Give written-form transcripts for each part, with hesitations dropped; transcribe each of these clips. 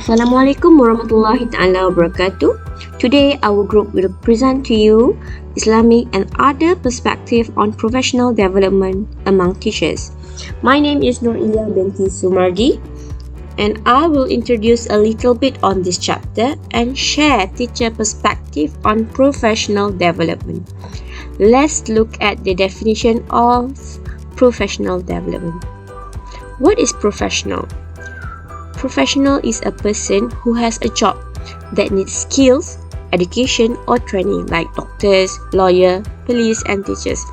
Assalamualaikum warahmatullahi ta'ala wabarakatuh. Today our group will present to you Islamic and other perspective on professional development among teachers. My name is Nur Ilia binti Sumardi and I will introduce a little bit on this chapter and share teacher perspective on professional development. Let's look at the definition of professional development. What is professional? Professional is a person who has a job that needs skills, education or training like doctors, lawyers, police and teachers.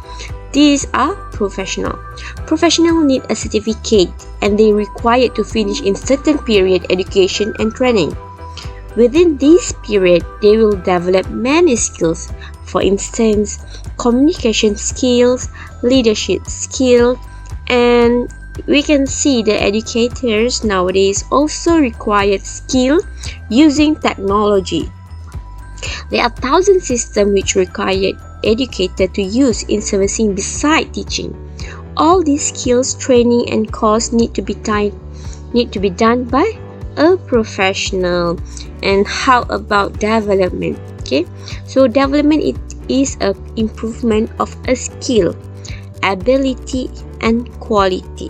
These are professional. Professional need a certificate and they required to finish in certain period education and training. Within this period, they will develop many skills. For instance, communication skills, leadership skills, and we can see the educators nowadays also require skill using technology. There are thousands of systems which require educators to use in servicing beside teaching. All these skills, training and course need to be done by a professional. And how about development? Okay, so development is an improvement of a skill, ability and quality.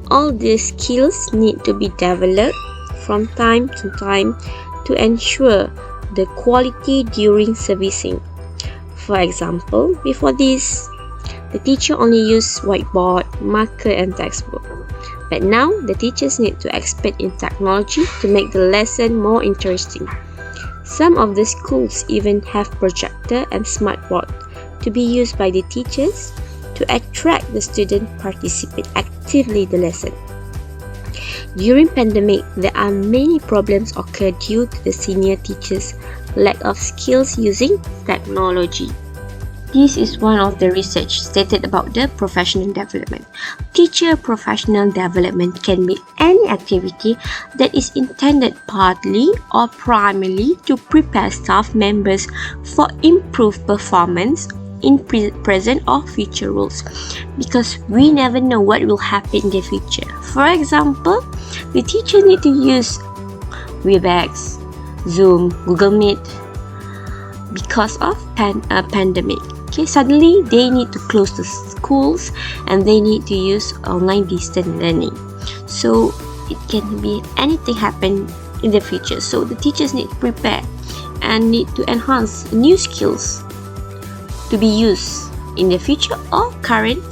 All these skills need to be developed from time to time to ensure the quality during servicing. For example, before this, the teacher only used whiteboard, marker and textbook. But now, the teachers need to expert in technology to make the lesson more interesting. Some of the schools even have projector and smartboard to be used by the teachers to attract the student participate actively the lesson. During pandemic, there are many problems occur due to the senior teachers' lack of skills using technology. This is one of the research stated about the professional development. Teacher professional development can be any activity that is intended partly or primarily to prepare staff members for improved performance in present or future roles, because we never know what will happen in the future. For example, the teacher need to use Webex, Zoom, Google Meet because of pandemic. Okay, suddenly they need to close the schools and they need to use online distance learning. So it can be anything happen in the future. So the teachers need to prepare and need to enhance new skills to be used in the future or current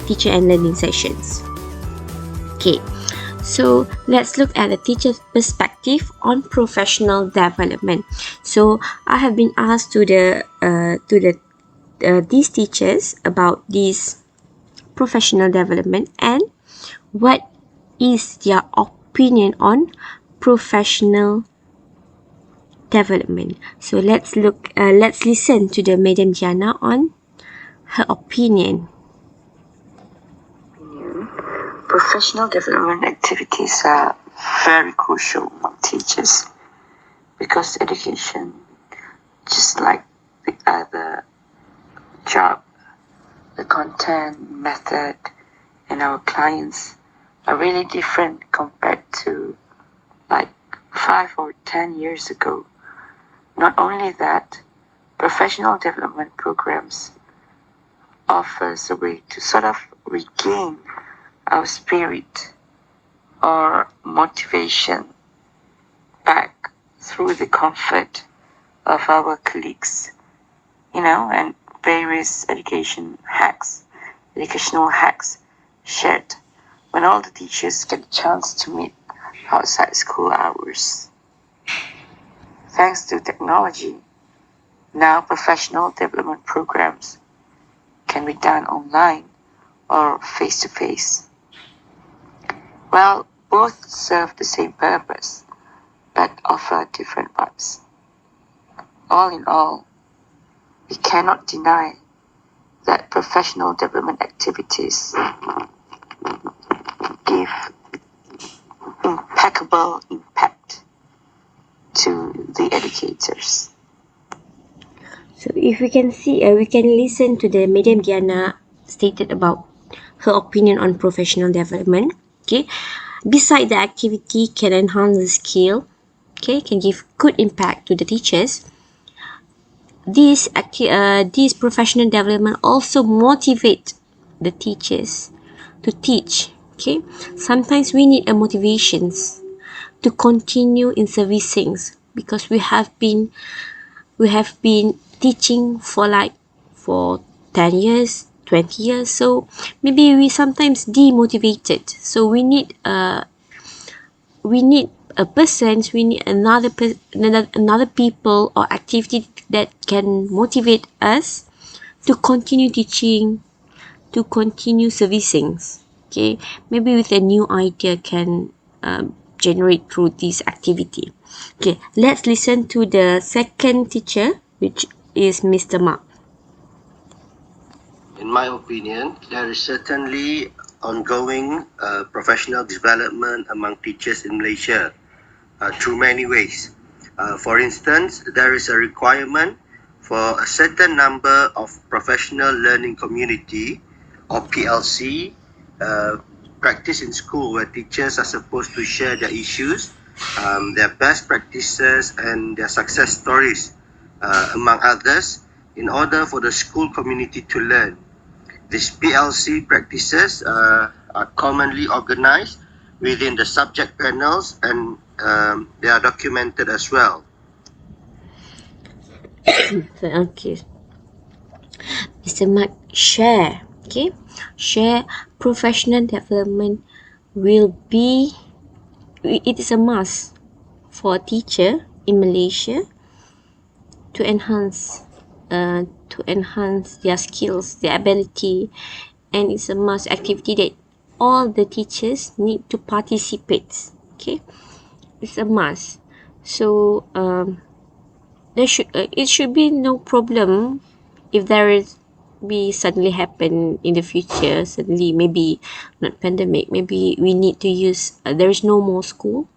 teacher and learning sessions. Okay, so let's look at the teacher's perspective on professional development. So I have been asked to these teachers about this professional development and what is their opinion on professional development. So let's listen to the Madam Diana on her opinion. Professional development activities are very crucial among teachers because education, just like the other job, the content, method, and our clients are really different compared to like 5 or 10 years ago. Not only that, professional development programs offers a way to sort of regain our spirit or motivation back through the comfort of our colleagues, and various educational hacks shared when all the teachers get a chance to meet outside school hours. Thanks to technology, now professional development programs can be done online or face-to-face. Well, both serve the same purpose, but offer different vibes. All in all, we cannot deny that professional development activities give impeccable impact to the educators. So if we can see, we can listen to the Madam Diana stated about her opinion on professional development. Okay, Beside the activity can enhance the skill, okay, can give good impact to the teachers. This professional development also motivate the teachers to teach. Okay, sometimes we need a motivations to continue in servicing, because we have been teaching for 10 years, 20 years, so maybe we sometimes demotivated. So we need a person, we need another people or activity that can motivate us to continue teaching, to continue servicing. Okay, maybe with a new idea can generate through this activity. Okay, let's listen to the second teacher, which is Mr. Mark. In my opinion, there is certainly ongoing professional development among teachers in Malaysia through many ways. For instance, there is a requirement for a certain number of professional learning community or PLC practice in school, where teachers are supposed to share their issues, their best practices and their success stories, among others, in order for the school community to learn. These PLC practices are commonly organized within the subject panels, and they are documented as well. Okay, Mr. Mark share. Okay, share professional development it is a must for a teacher in Malaysia to enhance their skills, their ability, and it's a must activity that all the teachers need to participate. Okay, it's a must. So it should be no problem if suddenly happen in the future. Suddenly, maybe not pandemic, maybe we need to use there is no more school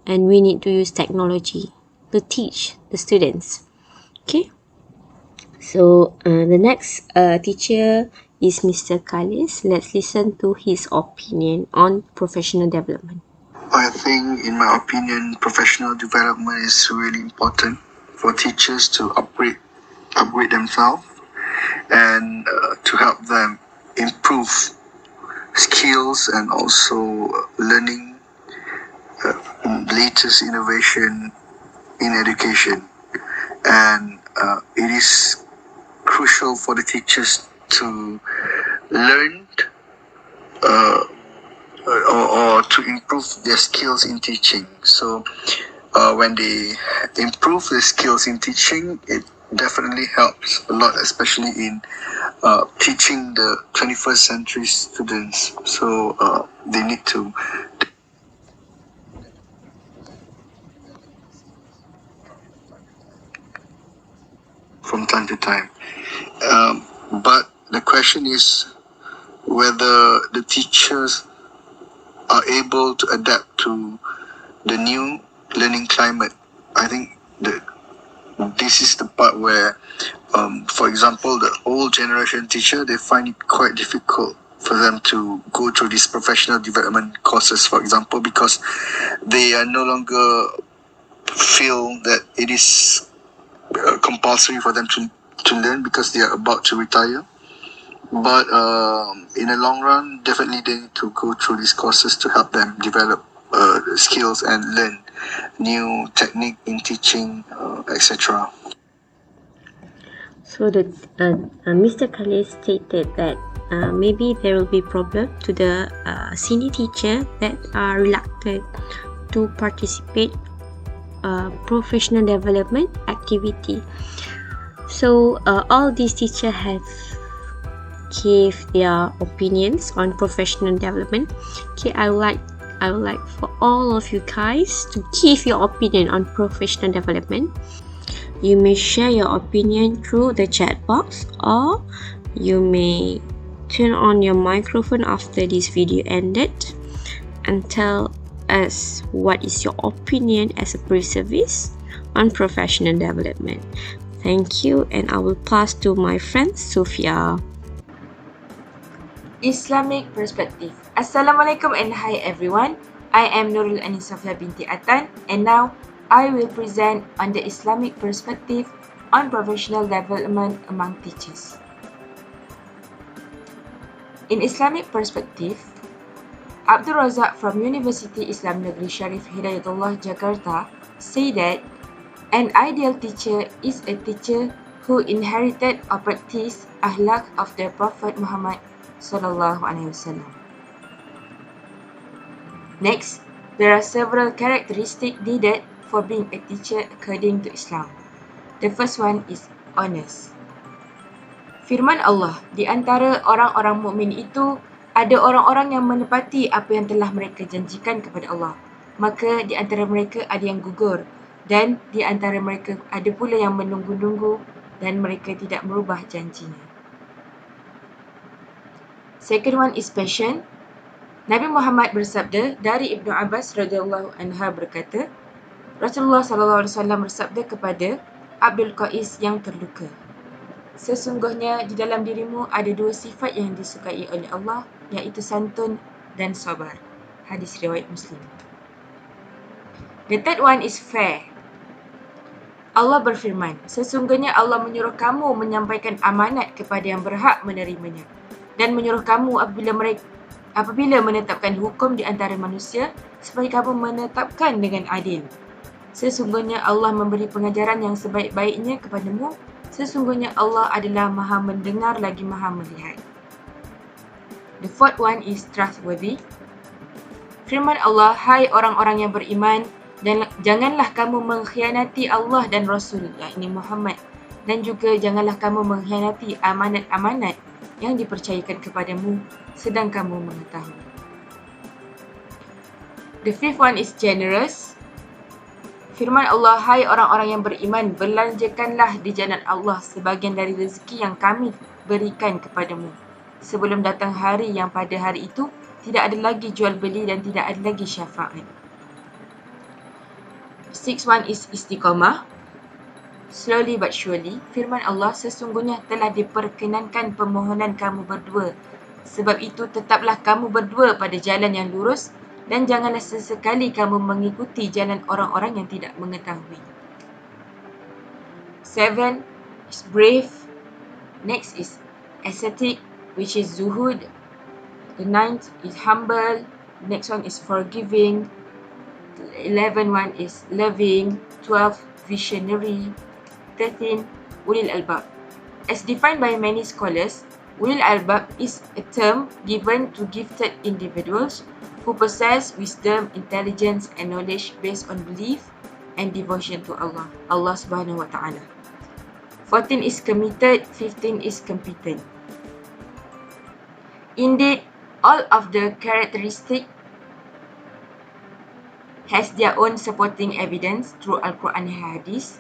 and we need to use technology to teach the students. Okay, so the next teacher is Mr. Kalis. Let's listen to his opinion on professional development. I think, in my opinion, professional development is really important for teachers to upgrade themselves and to help them improve skills and also learning latest innovation in education. And it is crucial for the teachers to learn or to improve their skills in teaching. So when they improve their skills in teaching, it definitely helps a lot, especially in teaching the 21st century students. So they need to from time to time. But the question is whether the teachers are able to adapt to the new learning climate. I think that this is the part where, for example, the old generation teacher, they find it quite difficult for them to go through these professional development courses, for example, because they are no longer feel that it is compulsory for them to learn because they are about to retire. But in the long run, definitely they need to go through these courses to help them develop skills and learn new technique in teaching, etc. So Mr. Khalil stated that maybe there will be problem to the senior teacher that are reluctant to participate professional development activity. So all these teachers have gave their opinions on professional development. Okay, I would like for all of you guys to give your opinion on professional development. You may share your opinion through the chat box, or you may turn on your microphone after this video ended and tell us what is your opinion as a pre-service on professional development. Thank you, and I will pass to my friend Sophia. Islamic perspective. Assalamualaikum and hi everyone. I am Nurul Anisafia binti Atan and now I will present on the Islamic perspective on professional development among teachers. In Islamic perspective, Abdul Razak from University Islam Negeri Sharif Hidayatullah Jakarta say that an ideal teacher is a teacher who inherited or practiced akhlak of the Prophet Muhammad sallallahu alaihi wasallam. Next, there are several characteristics needed for being a teacher according to Islam. The first one is honest. Firman Allah, di antara orang-orang mukmin itu ada orang-orang yang menepati apa yang telah mereka janjikan kepada Allah. Maka di antara mereka ada yang gugur dan di antara mereka ada pula yang menunggu-nunggu dan mereka tidak merubah janjinya. Second one is passion. Nabi Muhammad bersabda dari Ibnu Abbas radhiyallahu anha berkata, Rasulullah sallallahu alaihi wasallam bersabda kepada Abdul Qais yang terluka, sesungguhnya di dalam dirimu ada dua sifat yang disukai oleh Allah, iaitu santun dan sabar. Hadis riwayat Muslim. The third one is fair. Allah berfirman, sesungguhnya Allah menyuruh kamu menyampaikan amanat kepada yang berhak menerimanya dan menyuruh kamu apabila menetapkan hukum di antara manusia supaya kamu menetapkan dengan adil. Sesungguhnya Allah memberi pengajaran yang sebaik-baiknya kepadamu. Sesungguhnya Allah adalah Maha mendengar lagi Maha melihat. The fourth one is trustworthy. Firman Allah, hai orang-orang yang beriman, dan janganlah kamu mengkhianati Allah dan Rasul, yakni Muhammad, dan juga janganlah kamu mengkhianati amanat-amanat yang dipercayakan kepadamu sedang kamu mengetahui. The fifth one is generous. Firman Allah, hai orang-orang yang beriman, belanjakanlah di jalan Allah sebahagian dari rezeki yang kami berikan kepadamu sebelum datang hari yang pada hari itu tidak ada lagi jual beli dan tidak ada lagi syafaat. Sixth one is istiqamah. Slowly but surely, firman Allah, sesungguhnya telah diperkenankan permohonan kamu berdua. Sebab itu tetaplah kamu berdua pada jalan yang lurus dan janganlah sesekali kamu mengikuti jalan orang-orang yang tidak mengetahui. 7 is brave. Next is ascetic, which is zuhud. The 9th is humble. Next one is forgiving. 11 one is loving. 12 visionary. 13 ulil albab. As defined by many scholars, ulil albab is a term given to gifted individuals who possess wisdom, intelligence and knowledge based on belief and devotion to Allah subhanahu wa ta'ala. 14 is committed, 15 is competent. Indeed, all of the characteristics has their own supporting evidence through Al-Quran and Hadith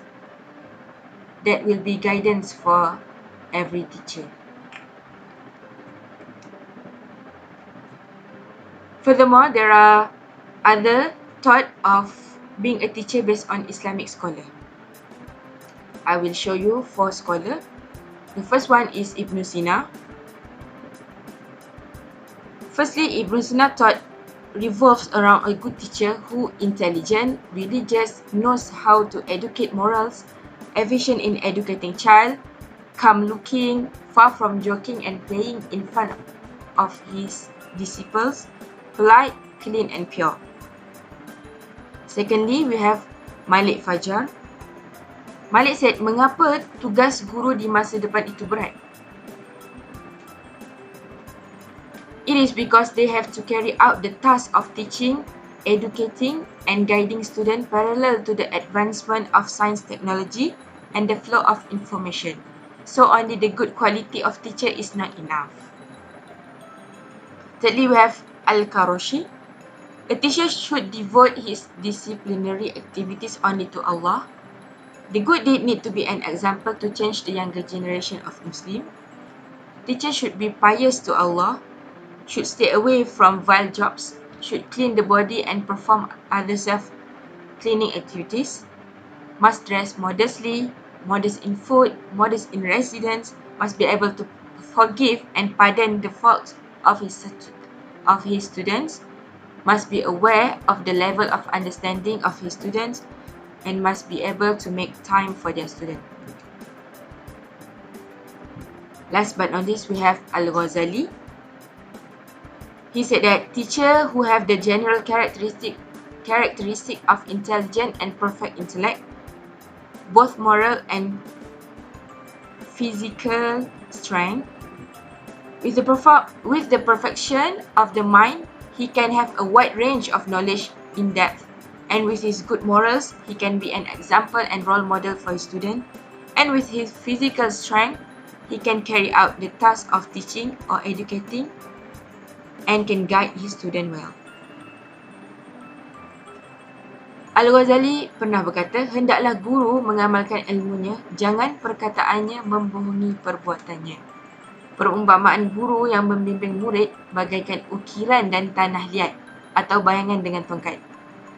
that will be guidance for every teacher. Furthermore, there are other thought of being a teacher based on Islamic scholar. I will show you 4 scholars. The first one is Ibn Sina. Firstly, Ibn Sina thought revolves around a good teacher who intelligent, religious, knows how to educate morals, efficient in educating child, calm looking, far from joking and playing in front of his disciples, polite, clean and pure. Secondly, we have Malik Fajar. Malik said, mengapa tugas guru di masa depan itu berat? It is because they have to carry out the task of teaching, educating and guiding students parallel to the advancement of science technology and the flow of information. So only the good quality of teacher is not enough. Thirdly, we have Al-Karoshi. A teacher should devote his disciplinary activities only to Allah. The good deed need to be an example to change the younger generation of Muslim. Teachers should be pious to Allah, should stay away from vile jobs, should clean the body and perform other self-cleaning activities, must dress modestly, modest in food, modest in residence, must be able to forgive and pardon the faults of his students, must be aware of the level of understanding of his students, and must be able to make time for their student. Last but not least, we have Al-Ghazali. He said that teachers who have the general characteristic of intelligent and perfect intellect, both moral and physical strength, with the perfection of the mind, he can have a wide range of knowledge in depth, and with his good morals, he can be an example and role model for his student, and with his physical strength, he can carry out the task of teaching or educating and can guide his student well. Al-Ghazali pernah berkata, hendaklah guru mengamalkan ilmunya, jangan perkataannya membohongi perbuatannya. Perumpamaan guru yang membimbing murid bagaikan ukiran dan tanah liat atau bayangan dengan tongkat.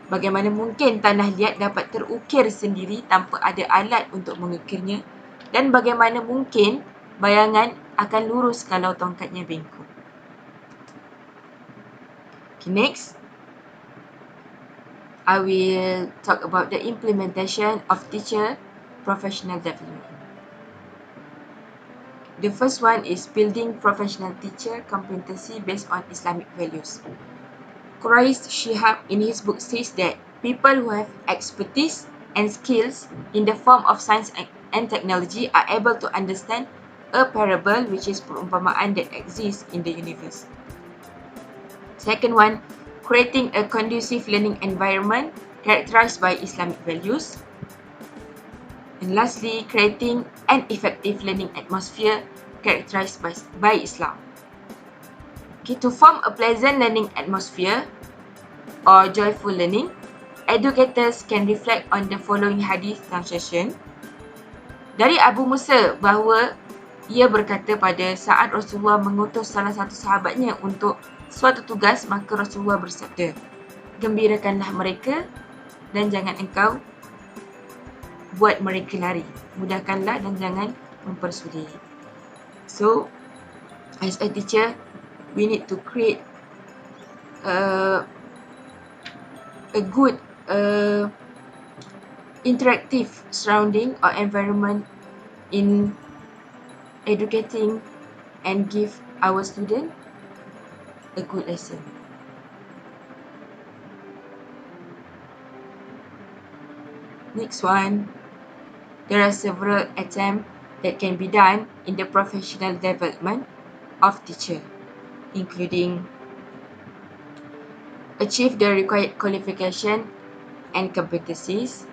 Bagaimana mungkin tanah liat dapat terukir sendiri tanpa ada alat untuk mengukirnya, dan bagaimana mungkin bayangan akan lurus kalau tongkatnya bengkok. Okay, next. I will talk about the implementation of teacher professional development. The first one is building professional teacher competency based on Islamic values. Quraish Shihab in his book says that people who have expertise and skills in the form of science and technology are able to understand a parable, which is perumpamaan that exists in the universe. Second one, creating a conducive learning environment characterized by Islamic values. And lastly, creating an effective learning atmosphere characterized by Islam. Okay, to form a pleasant learning atmosphere or joyful learning, educators can reflect on the following hadith translation. Dari Abu Musa bahawa ia berkata pada saat Rasulullah mengutus salah satu sahabatnya untuk suatu tugas, maka Rasulullah bersabda, gembirakanlah mereka dan jangan engkau buat mereka lari. Mudahkanlah dan jangan mempersulit. So, as a teacher, we need to create a good interactive surrounding or environment in educating and give our student a good lesson. Next one, there are several attempts that can be done in the professional development of teacher, including achieve the required qualification and competencies,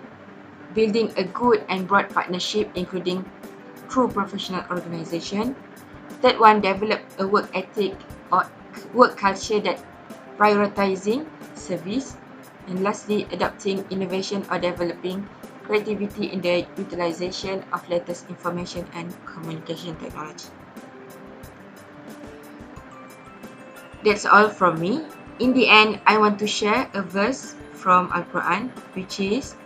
building a good and broad partnership including through professional organisation. Third one, develop a work ethic or work culture that prioritizing service. And lastly, adopting innovation or developing creativity in the utilization of latest information and communication technology. That's all from me. In the end, I want to share a verse from Al-Quran, which is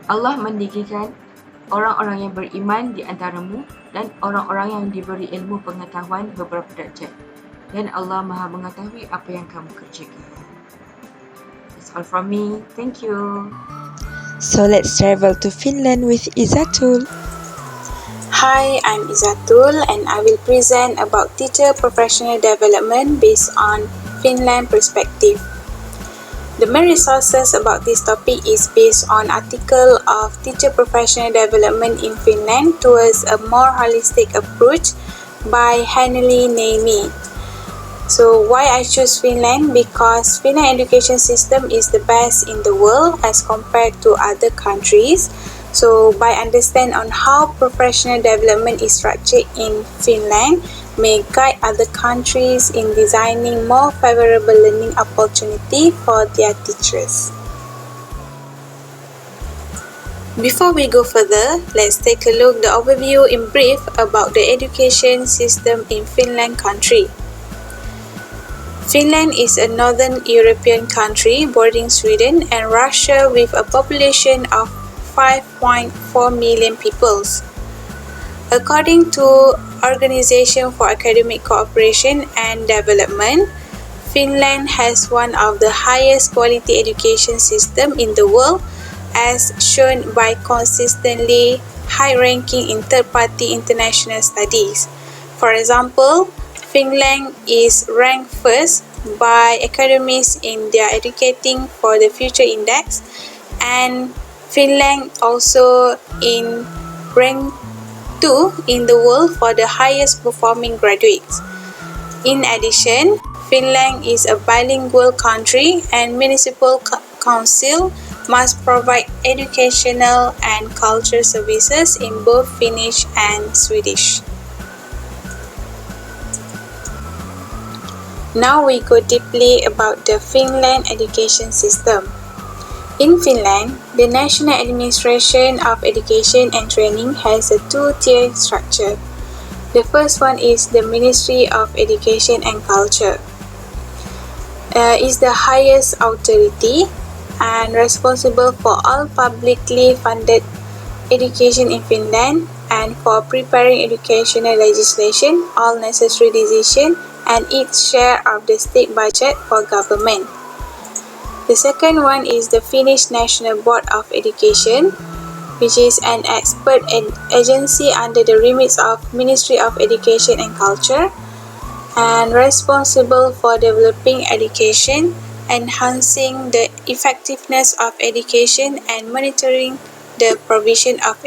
Allah mendirikan orang-orang yang beriman di antaramu dan orang-orang yang diberi ilmu pengetahuan beberapa darjat, dan Allah Maha mengetahui apa yang kamu kerjakan. That's all from me. Thank you. So let's travel to Finland with Izatul. Hi, I'm Izatul and I will present about teacher professional development based on Finland perspective. The main resources about this topic is based on article of Teacher Professional Development in Finland towards a more holistic approach by Hanneli Niemi. So why I choose Finland? Because Finland education system is the best in the world as compared to other countries. So by understand on how professional development is structured in Finland may guide other countries in designing more favorable learning opportunity for their teachers. Before we go further, let's take a look the overview in brief about the education system in Finland country. Finland is a northern European country bordering Sweden and Russia with a population of 5.4 million people. According to Organization for Academic Cooperation and Development, Finland has one of the highest quality education system in the world, as shown by consistently high ranking in third-party international studies. For example, Finland is ranked first by academies in their Educating for the Future Index, and Finland also in rank 2 in the world for the highest performing graduates. In addition, Finland is a bilingual country, and municipal council must provide educational and cultural services in both Finnish and Swedish. Now we go deeply about the Finland education system. In Finland, the National Administration of Education and Training has a two-tier structure. The first one is the Ministry of Education and Culture. Is the highest authority and responsible for all publicly funded education in Finland and for preparing educational legislation, all necessary decisions, and its share of the state budget for government. The second one is the Finnish National Board of Education, which is an expert agency under the remit of Ministry of Education and Culture, and responsible for developing education, enhancing the effectiveness of education, and monitoring the provision of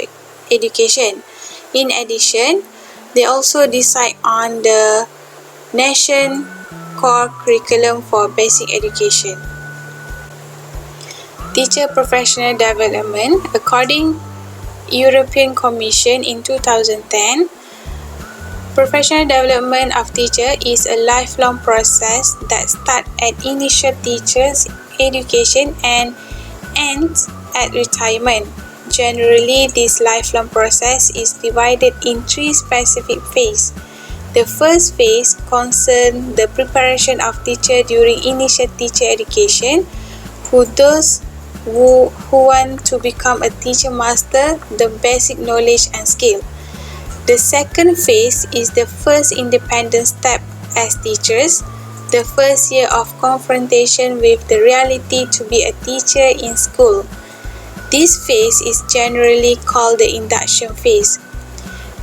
education. In addition, they also decide on the nation core curriculum for basic education. Teacher professional development. According European Commission in 2010, professional development of teacher is a lifelong process that starts at initial teacher's education and ends at retirement. Generally, this lifelong process is divided in three specific phases. The first phase concerns the preparation of teacher during initial teacher education, those who want to become a teacher master the basic knowledge and skill. The second phase is the first independent step as teachers, the first year of confrontation with the reality to be a teacher in school. This phase is generally called the induction phase.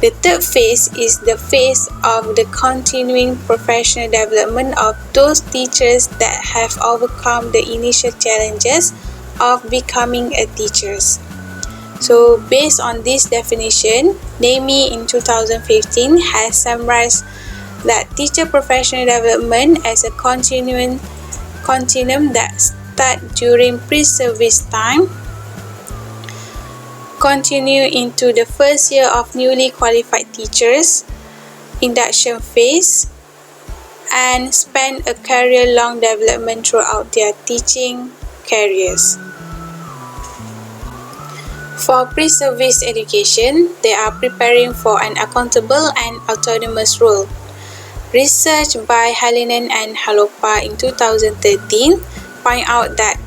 The third phase is the phase of the continuing professional development of those teachers that have overcome the initial challenges of becoming a teachers. So based on this definition, NAMI in 2015 has summarized that teacher professional development as a continuum that starts during pre-service time, continue into the first year of newly qualified teachers, induction phase, and span a career-long development throughout their teaching careers. For pre-service education, they are preparing for an accountable and autonomous role. Research by Hallinen and Halopa in 2013 point out that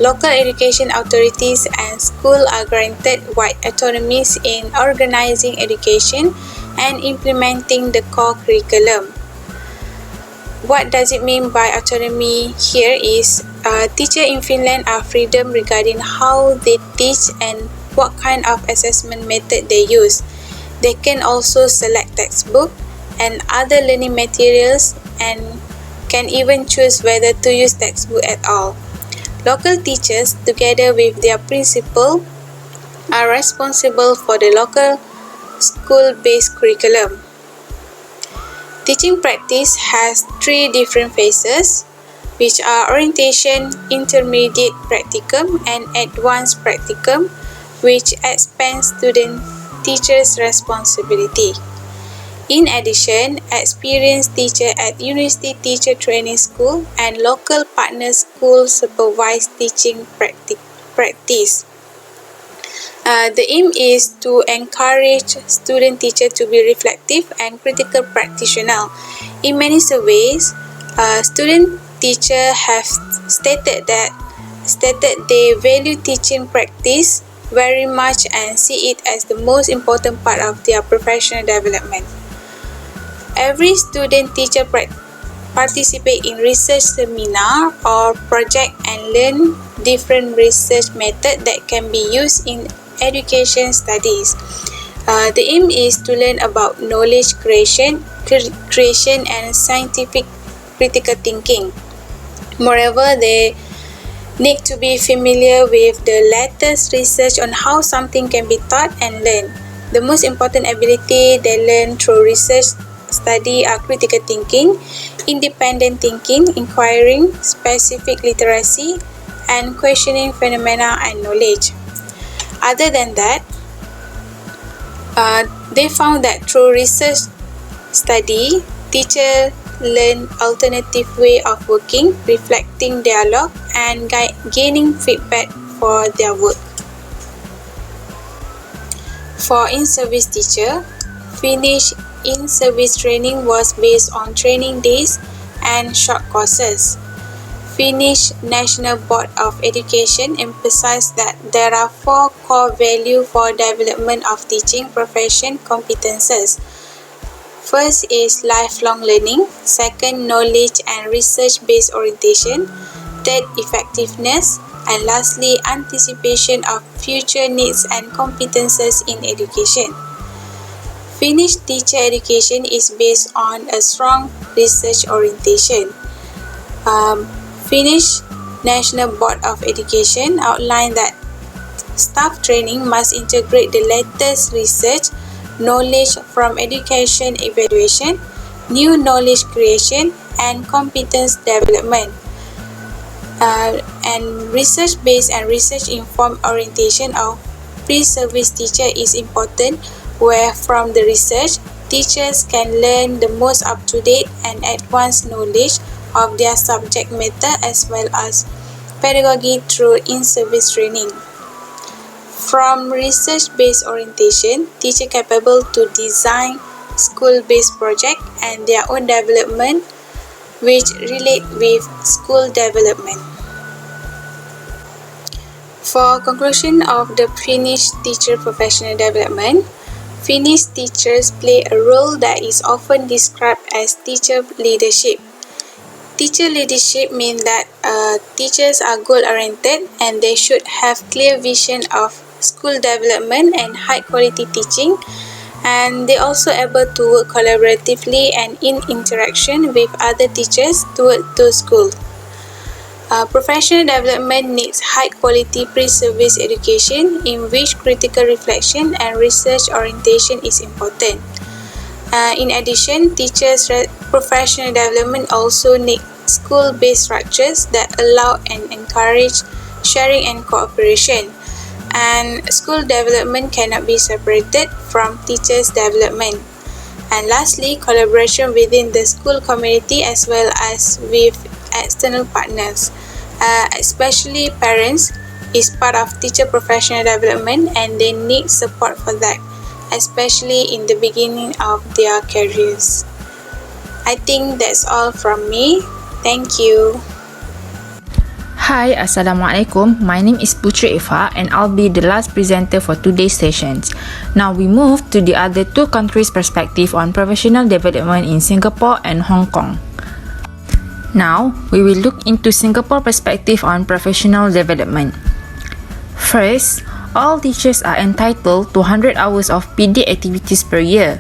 local education authorities and schools are granted wide autonomies in organizing education and implementing the core curriculum. What does it mean by autonomy here is teachers in Finland are freedom regarding how they teach and what kind of assessment method they use. They can also select textbook and other learning materials and can even choose whether to use textbook at all. Local teachers, together with their principal, are responsible for the local school-based curriculum. Teaching practice has three different phases, which are orientation, intermediate practicum, and advanced practicum, which expands student teachers' responsibility. In addition, experienced teachers at University Teacher Training School and local partner schools supervise teaching practice. The aim is to encourage student teachers to be reflective and critical practitioners. In many surveys, student teachers have stated they value teaching practice very much and see it as the most important part of their professional development. Every student-teacher participate in research seminar or project and learn different research method that can be used in education studies. The aim is to learn about knowledge creation and scientific critical thinking. Moreover, they need to be familiar with the latest research on how something can be taught and learned. The most important ability they learn through research study are critical thinking, independent thinking, inquiring, specific literacy, and questioning phenomena and knowledge. Other than that, they found that through research study, teachers learn alternative way of working, reflecting dialogue, and gaining feedback for their work. For in-service teacher, Finnish in-service training was based on training days and short courses. Finnish National Board of Education emphasized that there are 4 core values for development of teaching profession competences. First is lifelong learning, second, knowledge and research-based orientation, third, effectiveness, and lastly, anticipation of future needs and competences in education. Finnish teacher education is based on a strong research orientation. Finnish National Board of Education outlined that staff training must integrate the latest research, knowledge from education evaluation, new knowledge creation, and competence development. And research-based and research-informed orientation of pre-service teacher is important, where from the research, teachers can learn the most up-to-date and advanced knowledge of their subject matter as well as pedagogy through in-service training. From research-based orientation, teachers capable to design school-based projects and their own development which relate with school development. For conclusion of the Finnish teacher professional development, Finnish teachers play a role that is often described as teacher leadership. Teacher leadership means that teachers are goal-oriented and they should have clear vision of school development and high-quality teaching, and they also able to work collaboratively and in interaction with other teachers toward the school. Professional development needs high-quality pre-service education in which critical reflection and research orientation is important. In addition, teachers' professional development also need school-based structures that allow and encourage sharing and cooperation. And school development cannot be separated from teachers' development. And lastly, collaboration within the school community as well as with external partners, especially parents, is part of teacher professional development and they need support for that, especially in the beginning of their careers. I think that's all from me. Thank you. Hi, Assalamualaikum. My name is Putri Eva and I'll be the last presenter for today's sessions. Now we move to the other 2 countries' perspective on professional development in Singapore and Hong Kong. Now, we will look into Singapore perspective on professional development. First, all teachers are entitled to 100 hours of PD activities per year.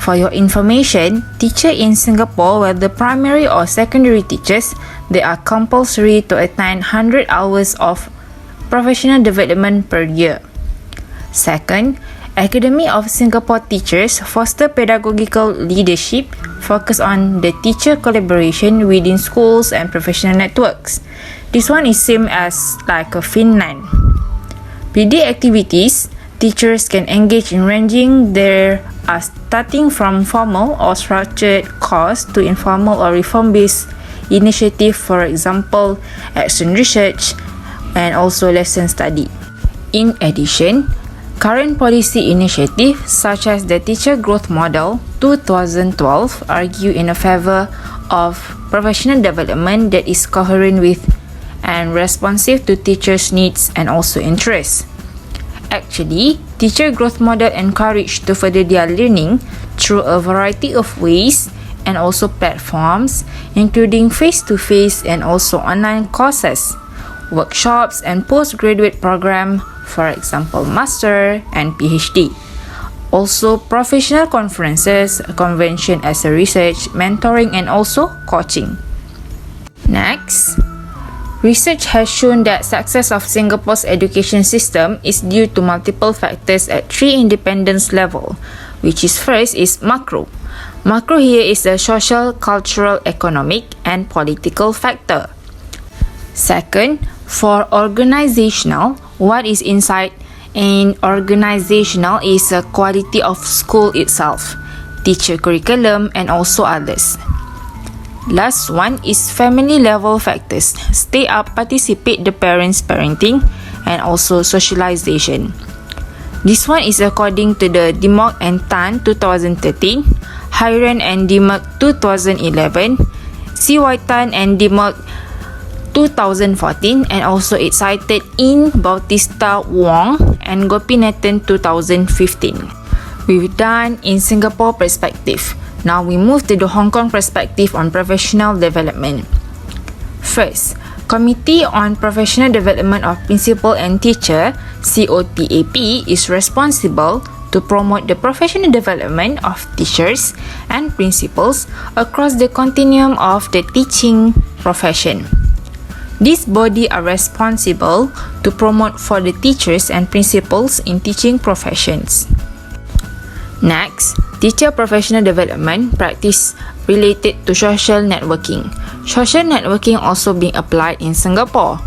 For your information, teachers in Singapore, whether primary or secondary teachers, they are compulsory to attend 100 hours of professional development per year. Second, Academy of Singapore teachers foster pedagogical leadership, focus on the teacher collaboration within schools and professional networks. This one is same as like a Finland. PD activities, teachers can engage in ranging their starting from formal or structured course to informal or reform-based initiative, for example, action research and also lesson study. In addition, current policy initiatives such as the Teacher Growth Model 2012 argue in favor of professional development that is coherent with and responsive to teachers' needs and also interests. Actually, Teacher growth model encourage to further their learning through a variety of ways and also platforms, including face-to-face and also online courses, workshops and postgraduate program, for example, master and PhD. Also, professional conferences, convention as a research, mentoring and also coaching. Next, research has shown that success of Singapore's education system is due to multiple factors at three independence level, which is first is macro. Macro here is a social, cultural, economic and political factor. Second, for organizational, what is inside and organizational is the quality of school itself, teacher curriculum and also others. Last one is family level factors. Stay up, participate the parents' parenting and also socialization. This one is according to the Dimmock and Tan 2013, Hiren and Dimmock 2011, C.Y. Tan and Dimmock 2014, and also it's cited in Bautista Wong and Gopinathan 2015. We've done in Singapore perspective. Now we move to the Hong Kong perspective on professional development. First, Committee on Professional Development of Principal and Teacher, COPAP, is responsible to promote the professional development of teachers and principals across the continuum of the teaching profession. This body are responsible to promote for the teachers and principals in teaching professions. Next, teacher professional development practice related to social networking. Social networking also being applied in Singapore.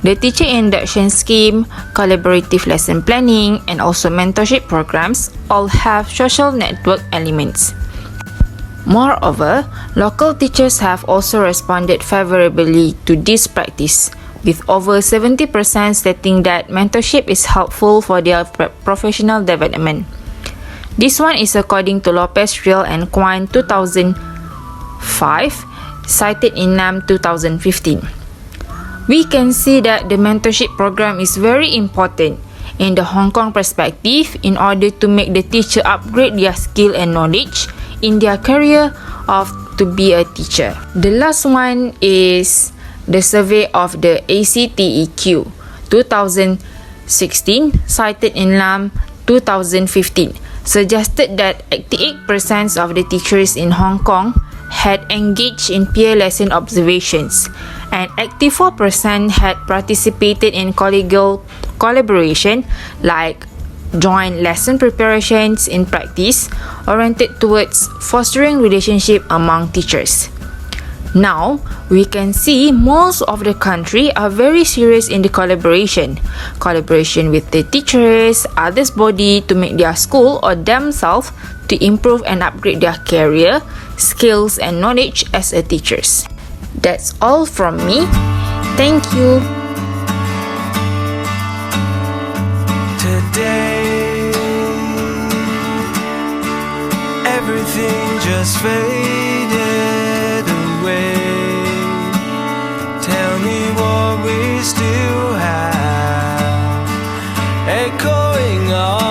The teacher induction scheme, collaborative lesson planning, and also mentorship programs all have social network elements. Moreover, local teachers have also responded favorably to this practice, with over 70% stating that mentorship is helpful for their professional development. This one is according to Lopez Riel and Kwan 2005, cited in NAM 2015. We can see that the mentorship program is very important in the Hong Kong perspective in order to make the teacher upgrade their skill and knowledge in their career of to be a teacher. The last one is the survey of the ACTEQ 2016, cited in LAM 2015, suggested that 88% of the teachers in Hong Kong had engaged in peer lesson observations and 84% had participated in collegial collaboration like joint lesson preparations in practice oriented towards fostering relationship among teachers. Now, we can see most of the country are very serious in the collaboration with the teachers, others body to make their school or themselves to improve and upgrade their career, skills and knowledge as a teachers. That's all from me. Thank you. Today, everything just faded away. Tell me what we still have, echoing on.